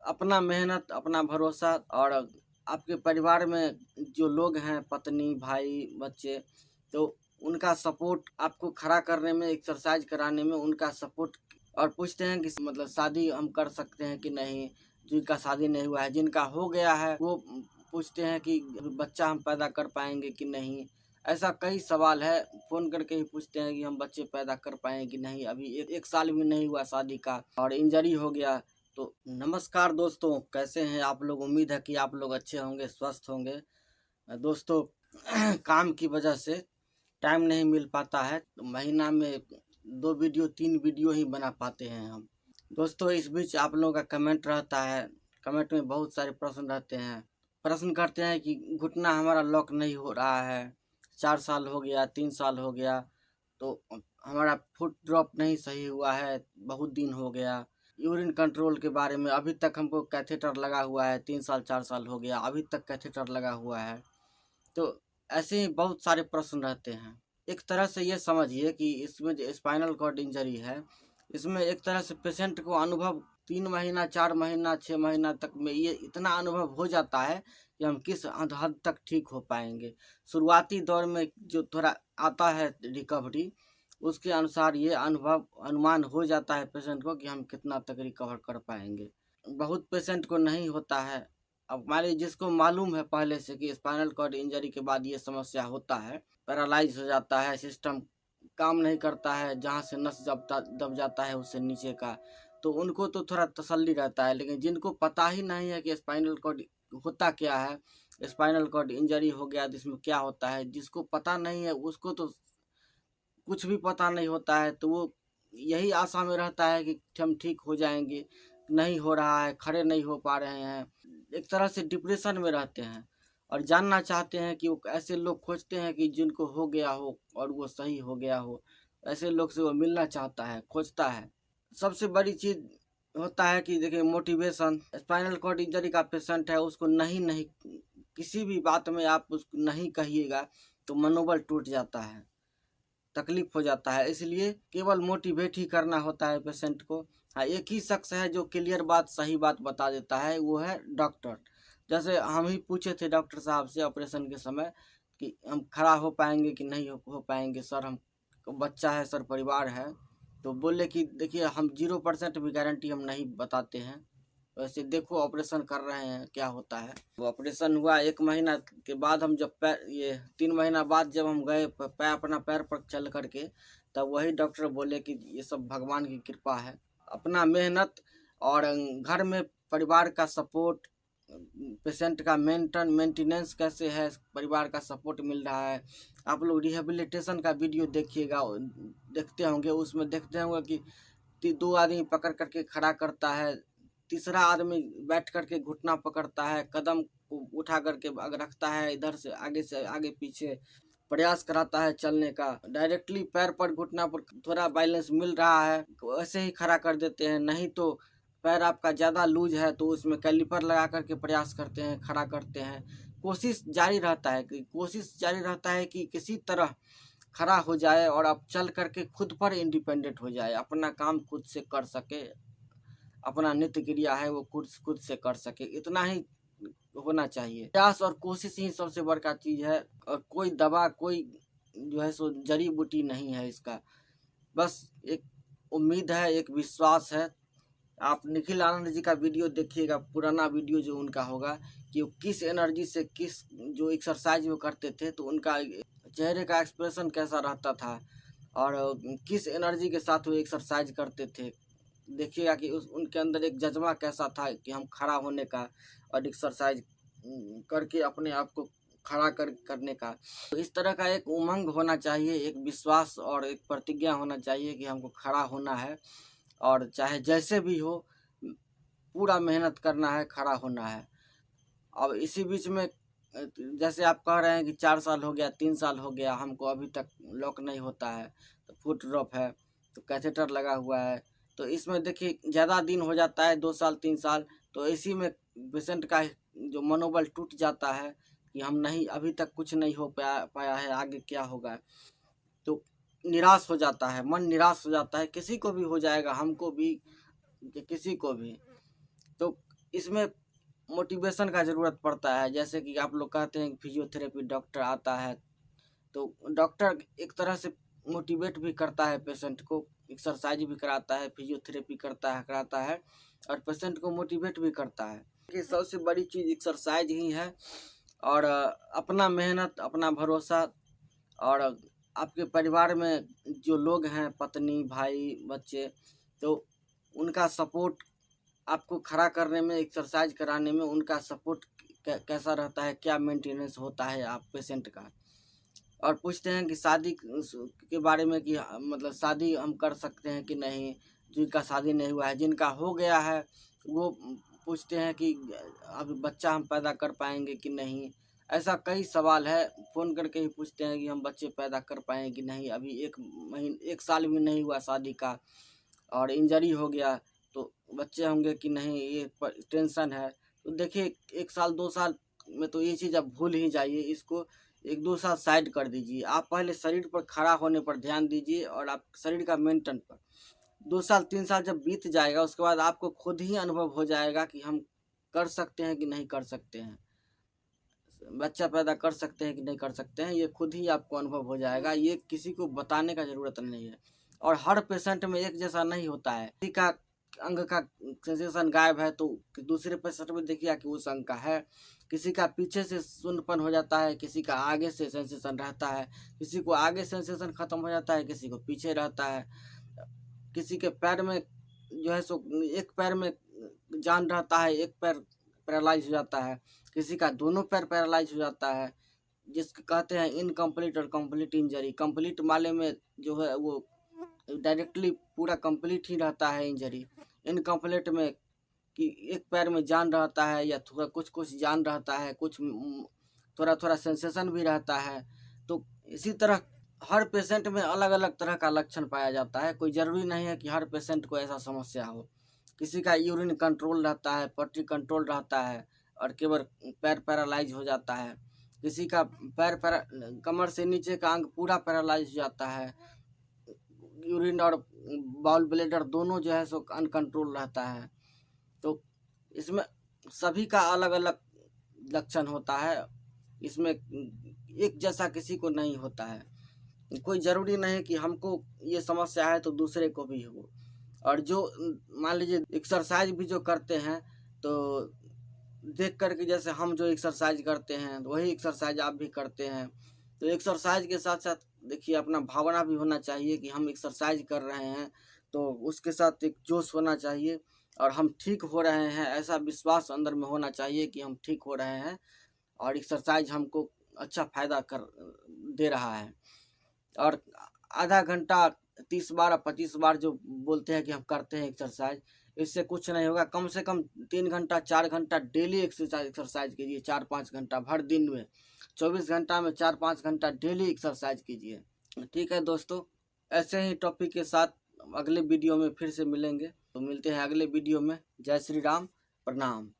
अपना मेहनत, अपना भरोसा और आपके परिवार में जो लोग हैं, पत्नी, भाई, बच्चे, तो उनका सपोर्ट आपको खड़ा करने में, एक्सरसाइज कराने में उनका सपोर्ट। और पूछते हैं कि मतलब शादी हम कर सकते हैं कि नहीं, जिनका शादी नहीं हुआ है, जिनका हो गया है वो पूछते हैं कि बच्चा हम पैदा कर पाएंगे कि नहीं। ऐसा कई सवाल है, फ़ोन करके ही पूछते हैं कि हम बच्चे पैदा कर पाएंगे कि नहीं, अभी एक साल भी नहीं हुआ शादी का और इंजरी हो गया। तो नमस्कार दोस्तों, कैसे हैं आप लोग? उम्मीद है कि आप लोग अच्छे होंगे, स्वस्थ होंगे। दोस्तों काम की वजह से टाइम नहीं मिल पाता है, तो महीना में 2 वीडियो 3 वीडियो ही बना पाते हैं हम। दोस्तों इस बीच आप लोगों का कमेंट रहता है, कमेंट में बहुत सारे प्रश्न रहते हैं। प्रश्न करते हैं कि घुटना हमारा लॉक नहीं हो रहा है, 4 साल हो गया, 3 साल हो गया, तो हमारा फुट ड्रॉप नहीं सही हुआ है, बहुत दिन हो गया। यूरिन कंट्रोल के बारे में अभी तक हमको कैथेटर लगा हुआ है, 3 साल 4 साल हो गया, अभी तक कैथेटर लगा हुआ है। तो ऐसे ही बहुत सारे प्रश्न रहते हैं। एक तरह से ये समझिए कि इसमें जो स्पाइनल कॉर्ड इंजरी है, इसमें एक तरह से पेशेंट को अनुभव 3 महीना, 4 महीना, 6 महीना तक में ये इतना अनुभव हो जाता है कि हम किस हद तक ठीक हो पाएंगे। शुरुआती दौर में जो थोड़ा आता है रिकवरी, उसके अनुसार ये अनुभव अनुमान हो जाता है पेशेंट को कि हम कितना तक रिकवर कर पाएंगे। बहुत पेशेंट को नहीं होता है। अब मान लीजिए जिसको मालूम है पहले से कि स्पाइनल कॉर्ड इंजरी के बाद ये समस्या होता है, पैरालाइज हो जाता है, सिस्टम काम नहीं करता है, जहाँ से नस दब जाता है उससे नीचे का, तो उनको तो थोड़ा तसल्ली रहता है। लेकिन जिनको पता ही नहीं है कि स्पाइनल कॉर्ड होता क्या है, स्पाइनल कॉर्ड इंजरी हो गया तो इसमें क्या होता है, जिसको पता नहीं है उसको तो कुछ भी पता नहीं होता है, तो वो यही आशा में रहता है कि हम ठीक हो जाएंगे। नहीं हो रहा है, खड़े नहीं हो पा रहे हैं, एक तरह से डिप्रेशन में रहते हैं और जानना चाहते हैं कि वो ऐसे लोग खोजते हैं कि जिनको हो गया हो और वो सही हो गया हो। ऐसे लोग से वो मिलना चाहता है, खोजता है। सबसे बड़ी चीज़ होता है कि देखिए मोटिवेशन। स्पाइनल कॉर्ड इंजरी का पेशेंट है, उसको नहीं नहीं किसी भी बात में आप उसको नहीं कहिएगा तो मनोबल टूट जाता है, तकलीफ हो जाता है। इसलिए केवल मोटिवेट ही करना होता है पेशेंट को। हाँ, एक ही शख्स है जो क्लियर बात, सही बात बता देता है, वो है डॉक्टर। जैसे हम ही पूछे थे डॉक्टर साहब से ऑपरेशन के समय कि हम खड़ा हो पाएंगे कि नहीं हो पाएंगे सर, हम बच्चा है सर, परिवार है। तो बोले कि देखिए हम 0% भी गारंटी हम नहीं बताते हैं, वैसे देखो ऑपरेशन कर रहे हैं क्या होता है। वो ऑपरेशन हुआ 1 महीना के बाद, हम जब पैर ये 3 महीना बाद जब हम गए पैर अपना पैर पर चल करके, तब वही डॉक्टर बोले कि ये सब भगवान की कृपा है। अपना मेहनत और घर में परिवार का सपोर्ट, पेशेंट का मेंटेनेंस कैसे है, परिवार का सपोर्ट मिल रहा है। आप लोग रिहेबिलिटेशन का वीडियो देखिएगा, देखते होंगे, उसमें देखते होंगे कि 2 आदमी पकड़ करके खड़ा करता है, तीसरा आदमी बैठ करके घुटना पकड़ता है, कदम को उठा करके रखता है, इधर से आगे पीछे प्रयास कराता है चलने का। डायरेक्टली पैर पर घुटना पर थोड़ा बैलेंस मिल रहा है वैसे ही खड़ा कर देते हैं, नहीं तो पैर आपका ज़्यादा लूज है तो उसमें कैलिपर लगा करके प्रयास करते हैं, खड़ा करते हैं। कोशिश जारी रहता है कि किसी तरह खड़ा हो जाए और अब चल करके खुद पर इंडिपेंडेंट हो जाए, अपना काम खुद से कर सके, अपना नित्य क्रिया है वो खुद खुद से कर सके, इतना ही होना चाहिए। प्रयास और कोशिश ही सबसे बड़का चीज़ है, और कोई दवा, कोई जो है सो जड़ी बूटी नहीं है इसका। बस एक उम्मीद है, एक विश्वास है। आप निखिल आनंद जी का वीडियो देखिएगा, पुराना वीडियो जो उनका होगा, कि वो किस एनर्जी से, किस जो एक्सरसाइज वो करते थे, तो उनका चेहरे का एक्सप्रेशन कैसा रहता था और किस एनर्जी के साथ वो एक्सरसाइज करते थे। देखिएगा कि उस उनके अंदर एक जज्बा कैसा था कि हम खड़ा होने का और एक्सरसाइज करके अपने आप को खड़ा करने का। तो इस तरह का एक उमंग होना चाहिए, एक विश्वास और एक प्रतिज्ञा होना चाहिए कि हमको खड़ा होना है और चाहे जैसे भी हो पूरा मेहनत करना है, खड़ा होना है। अब इसी बीच में जैसे आप कह रहे हैं कि 4 साल हो गया, 3 साल हो गया, हमको अभी तक लॉक नहीं होता है, तो फुट ड्रॉप है, तो कैथेटर लगा हुआ है, तो इसमें देखिए ज़्यादा दिन हो जाता है, 2 साल 3 साल, तो इसी में पेशेंट का जो मनोबल टूट जाता है कि हम नहीं, अभी तक कुछ नहीं हो पाया है, आगे क्या होगा। तो निराश हो जाता है, मन निराश हो जाता है, किसी को भी हो जाएगा, हमको भी, किसी को भी। तो इसमें मोटिवेशन का ज़रूरत पड़ता है। जैसे कि आप लोग कहते हैं कि फिजियोथेरेपी डॉक्टर आता है, तो डॉक्टर एक तरह से मोटिवेट भी करता है पेशेंट को, एक्सरसाइज भी कराता है, फिजियोथेरेपी कराता है और पेशेंट को मोटिवेट भी करता है। कि सबसे बड़ी चीज़ एक्सरसाइज ही है, और अपना मेहनत, अपना भरोसा, और आपके परिवार में जो लोग हैं, पत्नी, भाई, बच्चे, तो उनका सपोर्ट आपको खड़ा करने में, एक्सरसाइज कराने में उनका सपोर्ट कैसा रहता है, क्या मेंटेनेंस होता है आप पेशेंट का। और पूछते हैं कि शादी के बारे में कि मतलब शादी हम कर सकते हैं कि नहीं, जिनका शादी नहीं हुआ है। जिनका हो गया है वो पूछते हैं कि अब बच्चा हम पैदा कर पाएंगे कि नहीं। ऐसा कई सवाल है, फ़ोन करके ही पूछते हैं कि हम बच्चे पैदा कर पाएंगे कि नहीं, अभी 1 साल भी नहीं हुआ शादी का और इंजरी हो गया, तो बच्चे होंगे कि नहीं, ये टेंशन है। तो देखिए 1 साल 2 साल में तो ये चीज़ आप भूल ही जाइए, इसको 1-2 साल साइड कर दीजिए। आप पहले शरीर पर खड़ा होने पर ध्यान दीजिए और आप शरीर का मेंटेन पर। 2 साल 3 साल जब बीत जाएगा, उसके बाद आपको खुद ही अनुभव हो जाएगा कि हम कर सकते हैं कि नहीं कर सकते हैं, बच्चा पैदा कर सकते हैं कि नहीं कर सकते हैं। ये खुद ही आपको अनुभव हो जाएगा, ये किसी को बताने का ज़रूरत नहीं है। और हर पेशेंट में एक जैसा नहीं होता है। किसी का अंग का सेंसेशन गायब है तो दूसरे पेशेंट में देखिए कि उस अंग का है। किसी का पीछे से शून्यपन हो जाता है, किसी का आगे से सेंसेशन रहता है, किसी को आगे सेंसेशन खत्म हो जाता है, किसी को पीछे रहता है। किसी के पैर में जो है सो एक पैर में जान रहता है, एक पैर पैरालाइज हो जाता है, किसी का दोनों पैर पैरालाइज हो जाता है, जिसको कहते हैं इनकम्प्लीट और कंप्लीट इंजरी। कंप्लीट वाले में जो है वो डायरेक्टली पूरा कंप्लीट ही रहता है इंजरी। इनकम्प्लीट में कि एक पैर में जान रहता है या थोड़ा कुछ कुछ जान रहता है, कुछ थोड़ा थोड़ा सेंसेशन भी रहता है। तो इसी तरह हर पेशेंट में अलग अलग तरह का लक्षण पाया जाता है। कोई ज़रूरी नहीं है कि हर पेशेंट को ऐसा समस्या हो। किसी का यूरिन कंट्रोल रहता है, पटरी कंट्रोल रहता है और केवल पैर पैरालाइज हो जाता है। किसी का कमर से नीचे का अंग पूरा पैरालाइज हो जाता है। यूरिन और बॉल ब्लेडर दोनों जो है सो अनकंट्रोल रहता है। तो इसमें सभी का अलग अलग लक्षण होता है। इसमें एक जैसा किसी को नहीं होता है। कोई ज़रूरी नहीं कि हमको ये समस्या है तो दूसरे को भी हो। और जो मान लीजिए एक्सरसाइज भी जो करते हैं, तो देख कर के जैसे हम जो एक्सरसाइज करते हैं वही एक्सरसाइज आप भी करते हैं। तो एक्सरसाइज के साथ साथ देखिए अपना भावना भी होना चाहिए कि हम एक्सरसाइज कर रहे हैं, तो उसके साथ एक जोश होना चाहिए और हम ठीक हो रहे हैं, ऐसा विश्वास अंदर में होना चाहिए कि हम ठीक हो रहे हैं और एक्सरसाइज हमको अच्छा फ़ायदा कर दे रहा है। और आधा घंटा 30 बार 25 बार जो बोलते हैं कि हम करते हैं एक्सरसाइज, इससे कुछ नहीं होगा। कम से कम 3 घंटा 4 घंटा डेली एक्सरसाइज कीजिए। 4-5 घंटा भर दिन में, 24 घंटा में 4-5 घंटा डेली एक्सरसाइज कीजिए। ठीक है दोस्तों, ऐसे ही टॉपिक के साथ अगले वीडियो में फिर से मिलेंगे। तो मिलते हैं अगले वीडियो में। जय श्री राम, प्रणाम।